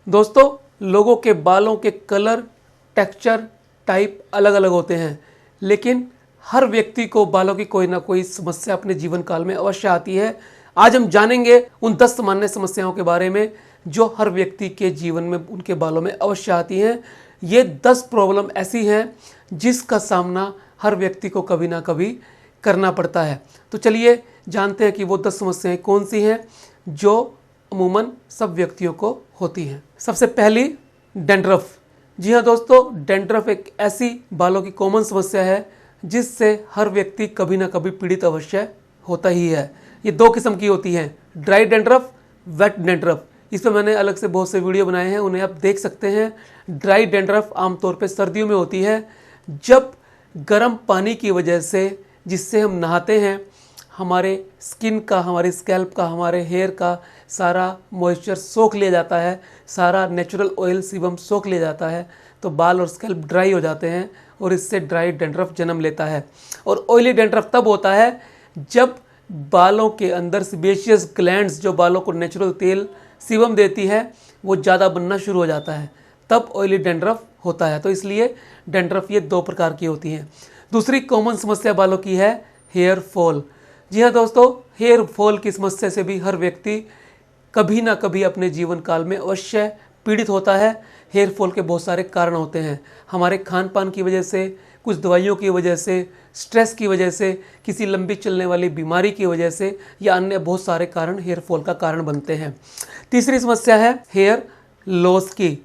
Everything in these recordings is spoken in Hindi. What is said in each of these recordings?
दोस्तों, लोगों के बालों के कलर, टेक्सचर, टाइप अलग अलग होते हैं, लेकिन हर व्यक्ति को बालों की कोई ना कोई समस्या अपने जीवन काल में अवश्य आती है। आज हम जानेंगे उन 10 सामान्य समस्याओं के बारे में जो हर व्यक्ति के जीवन में उनके बालों में अवश्य आती हैं। ये 10 प्रॉब्लम ऐसी हैं जिसका सामना हर व्यक्ति को कभी ना कभी करना पड़ता है। तो चलिए जानते हैं कि वो 10 समस्याएं कौन सी हैं जो अमूमन सब व्यक्तियों को होती हैं। सबसे पहली, डैंड्रफ। जी हाँ दोस्तों, डैंड्रफ एक ऐसी बालों की कॉमन समस्या है जिससे हर व्यक्ति कभी ना कभी पीड़ित अवश्य होता ही है। ये 2 किस्म की होती हैं, ड्राई डैंड्रफ, वेट डैंड्रफ। इस पर मैंने अलग से बहुत से वीडियो बनाए हैं, उन्हें आप देख सकते हैं। ड्राई डैंड्रफ आमतौर पे सर्दियों में होती है, जब गर्म पानी की वजह से जिससे हम नहाते हैं हमारे स्किन का, हमारे स्कैल्प का, हमारे हेयर का सारा मॉइस्चर सोख लिया जाता है, सारा नेचुरल ऑयल सीबम सोख लिया जाता है, तो बाल और स्कैल्प ड्राई हो जाते हैं और इससे ड्राई डैंड्रफ जन्म लेता है। और ऑयली डैंड्रफ तब होता है जब बालों के अंदर सेबेशियस ग्लैंड्स जो बालों को नेचुरल तेल सीबम देती है वो ज़्यादा बनना शुरू हो जाता है, तब ऑयली डैंड्रफ होता है। तो इसलिए डैंड्रफ ये 2 प्रकार की होती हैं। दूसरी कॉमन समस्या बालों की है हेयर फॉल। जी हाँ दोस्तों, हेयर फॉल की समस्या से भी हर व्यक्ति कभी ना कभी अपने जीवन काल में अवश्य पीड़ित होता है। हेयर फॉल के बहुत सारे कारण होते हैं, हमारे खान पान की वजह से, कुछ दवाइयों की वजह से, स्ट्रेस की वजह से, किसी लंबी चलने वाली बीमारी की वजह से, या अन्य बहुत सारे कारण हेयर फॉल का कारण बनते हैं। तीसरी समस्या है हेयर लॉस की।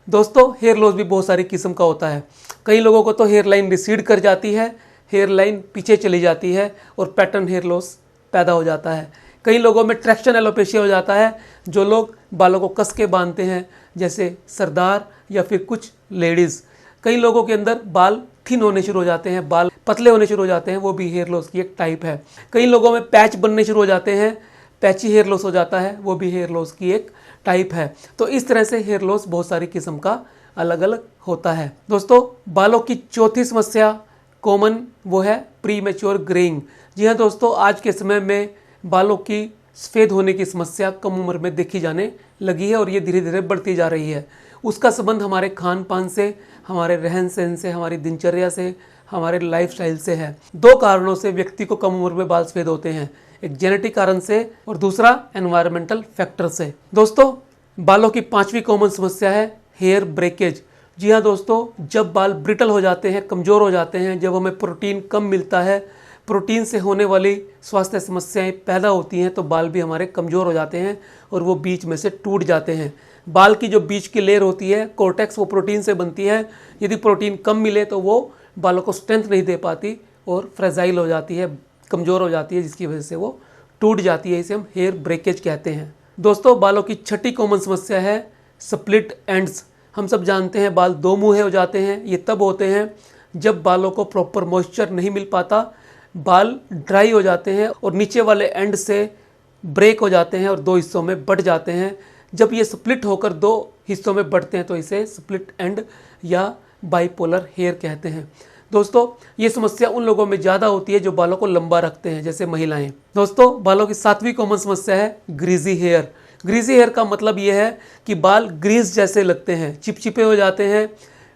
दोस्तों, हेयर लॉस भी बहुत सारी किस्म का होता है। कई लोगों को तो हेयर लाइन रिसीड कर जाती है, हेयर लाइन पीछे चली जाती है और पैटर्न हेयर लॉस पैदा हो जाता है। कई लोगों में ट्रैक्शन एलोपेशिया हो जाता है, जो लोग बालों को कस के बांधते हैं, जैसे सरदार या फिर कुछ लेडीज़। कई लोगों के अंदर बाल थिन होने शुरू हो जाते हैं, बाल पतले होने शुरू हो जाते हैं, वो भी हेयर लॉस की एक टाइप है। कई लोगों में पैच बनने शुरू हो जाते हैं, पैची हेयर लॉस हो जाता है, वो भी हेयर लॉस की एक टाइप है। तो इस तरह से हेयर लॉस बहुत सारी किस्म का अलग अलग होता है। दोस्तों, बालों की चौथी समस्या कॉमन वो है प्री मैच्योर ग्रेइंग। जी हाँ दोस्तों, आज के समय में बालों की सफ़ेद होने की समस्या कम उम्र में देखी जाने लगी है और ये धीरे धीरे बढ़ती जा रही है। उसका संबंध हमारे खान पान से, हमारे रहन सहन से, हमारी दिनचर्या से, हमारे लाइफस्टाइल से है। 2 कारणों से व्यक्ति को कम उम्र में बाल सफ़ेद होते हैं, एक जेनेटिक कारण से और दूसरा एनवायरमेंटल फैक्टर से। दोस्तों, बालों की 5वीं कॉमन समस्या है हेयर ब्रेकेज। जी हाँ दोस्तों, जब बाल ब्रिटल हो जाते हैं, कमज़ोर हो जाते हैं, जब हमें प्रोटीन कम मिलता है, प्रोटीन से होने वाली स्वास्थ्य समस्याएं पैदा होती हैं, तो बाल भी हमारे कमज़ोर हो जाते हैं और वो बीच में से टूट जाते हैं। बाल की जो बीच की लेयर होती है कोर्टेक्स, वो प्रोटीन से बनती है। यदि प्रोटीन कम मिले तो वो बालों को स्ट्रेंथ नहीं दे पाती और फ्रेजाइल हो जाती है, कमज़ोर हो जाती है, जिसकी वजह से वो टूट जाती है। इसे हम हेयर ब्रेकेज कहते हैं। दोस्तों, बालों की 6ठी कॉमन समस्या है स्प्लिट एंड्स। हम सब जानते हैं बाल 2 मुँहे हो जाते हैं। ये तब होते हैं जब बालों को प्रॉपर मॉइस्चर नहीं मिल पाता, बाल ड्राई हो जाते हैं और नीचे वाले एंड से ब्रेक हो जाते हैं और 2 हिस्सों में बढ़ जाते हैं। जब ये स्प्लिट होकर 2 हिस्सों में बढ़ते हैं तो इसे स्प्लिट एंड या बाइपोलर हेयर कहते हैं। दोस्तों, ये समस्या उन लोगों में ज़्यादा होती है जो बालों को लंबा रखते हैं, जैसे महिलाएं। दोस्तों, बालों की 7वीं कॉमन समस्या है ग्रीजी हेयर। ग्रीजी हेयर का मतलब ये है कि बाल ग्रीस जैसे लगते हैं, चिपचिपे हो जाते हैं,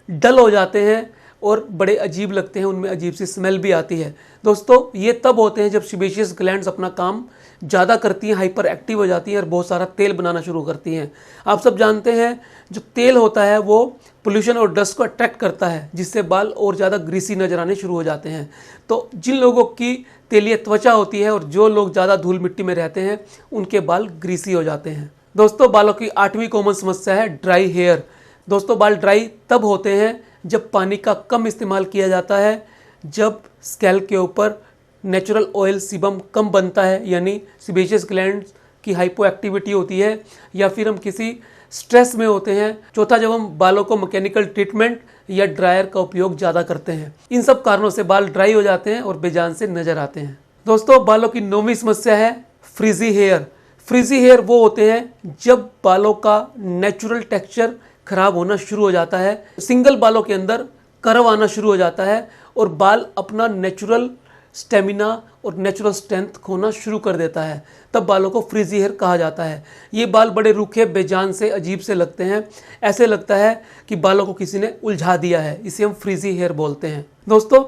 डल हो जाते हैं और बड़े अजीब लगते हैं, उनमें अजीब सी स्मेल भी आती है। दोस्तों, ये तब होते हैं जब सेबेशियस ग्लैंड्स अपना काम ज़्यादा करती हैं, हाइपर एक्टिव हो जाती हैं और बहुत सारा तेल बनाना शुरू करती हैं। आप सब जानते हैं जो तेल होता है वो पोल्यूशन और डस्ट को अट्रैक्ट करता है, जिससे बाल और ज़्यादा ग्रीसी नजर आने शुरू हो जाते हैं। तो जिन लोगों की तेलीय त्वचा होती है और जो लोग ज़्यादा धूल मिट्टी में रहते हैं उनके बाल ग्रीसी हो जाते हैं। दोस्तों, बालों की 8वीं कॉमन समस्या है ड्राई हेयर। दोस्तों, बाल ड्राई तब होते हैं जब पानी का कम इस्तेमाल किया जाता है, जब स्कैल्प के ऊपर नेचुरल ऑयल सीबम कम बनता है, यानी सेबेशियस ग्लैंड्स की हाइपो एक्टिविटी होती है, या फिर हम किसी स्ट्रेस में होते हैं। चौथा, जब हम बालों को मैकेनिकल ट्रीटमेंट या ड्रायर का उपयोग ज़्यादा करते हैं। इन सब कारणों से बाल ड्राई हो जाते हैं और बेजान से नजर आते हैं। दोस्तों, बालों की 9वीं समस्या है फ्रीजी हेयर। फ्रीजी हेयर वो होते हैं जब बालों का नेचुरल टेक्सचर खराब होना शुरू हो जाता है, सिंगल बालों के अंदर कर्व आना शुरू हो जाता है और बाल अपना नेचुरल स्टेमिना और नेचुरल स्ट्रेंथ खोना शुरू कर देता है। तब बालों को फ्रीजी हेयर कहा जाता है। ये बाल बड़े रूखे, बेजान से, अजीब से लगते हैं। ऐसे लगता है कि बालों को किसी ने उलझा दिया है। इसे हम फ्रीजी हेयर बोलते हैं। दोस्तों,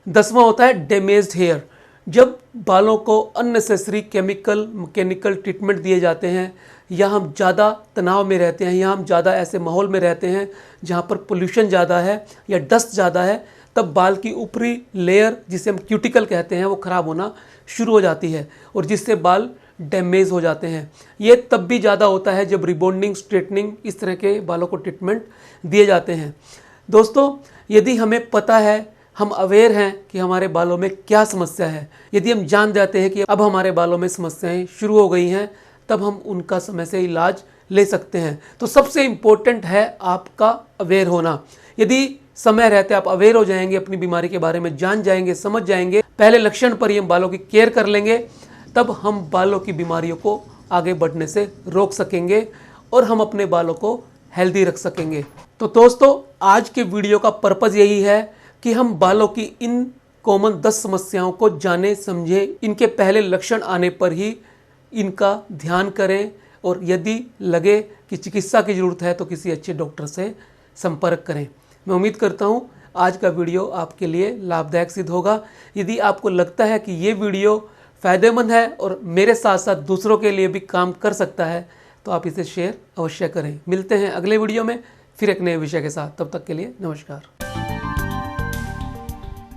10वां होता है डैमेज्ड हेयर। जब बालों को अननेसेसरी केमिकल, मैकेनिकल ट्रीटमेंट दिए जाते हैं, या हम ज़्यादा तनाव में रहते हैं, या हम ज़्यादा ऐसे माहौल में रहते हैं जहाँ पर पोल्यूशन ज़्यादा है या डस्ट ज़्यादा है, तब बाल की ऊपरी लेयर, जिसे हम क्यूटिकल कहते हैं, वो ख़राब होना शुरू हो जाती है और जिससे बाल डैमेज हो जाते हैं। ये तब भी ज़्यादा होता है जब रिबॉन्डिंग, स्ट्रेटनिंग, इस तरह के बालों को ट्रीटमेंट दिए जाते हैं। दोस्तों, यदि हमें पता है, हम अवेयर हैं कि हमारे बालों में क्या समस्या है, यदि हम जान जाते हैं कि अब हमारे बालों में समस्याएं शुरू हो गई हैं, तब हम उनका समय से इलाज ले सकते हैं। तो सबसे इम्पोर्टेंट है आपका अवेयर होना। यदि समय रहते आप अवेयर हो जाएंगे, अपनी बीमारी के बारे में जान जाएंगे, समझ जाएंगे, पहले लक्षण पर ही हम बालों की केयर कर लेंगे, तब हम बालों की बीमारियों को आगे बढ़ने से रोक सकेंगे और हम अपने बालों को हेल्दी रख सकेंगे। तो दोस्तों, आज के वीडियो का पर्पज़ यही है कि हम बालों की इन कॉमन 10 समस्याओं को जाने, समझें, इनके पहले लक्षण आने पर ही इनका ध्यान करें और यदि लगे कि चिकित्सा की ज़रूरत है तो किसी अच्छे डॉक्टर से संपर्क करें। मैं उम्मीद करता हूँ आज का वीडियो आपके लिए लाभदायक सिद्ध होगा। यदि आपको लगता है कि ये वीडियो फ़ायदेमंद है और मेरे साथ साथ दूसरों के लिए भी काम कर सकता है, तो आप इसे शेयर अवश्य करें। मिलते हैं अगले वीडियो में फिर एक नए विषय के साथ। तब तक के लिए नमस्कार।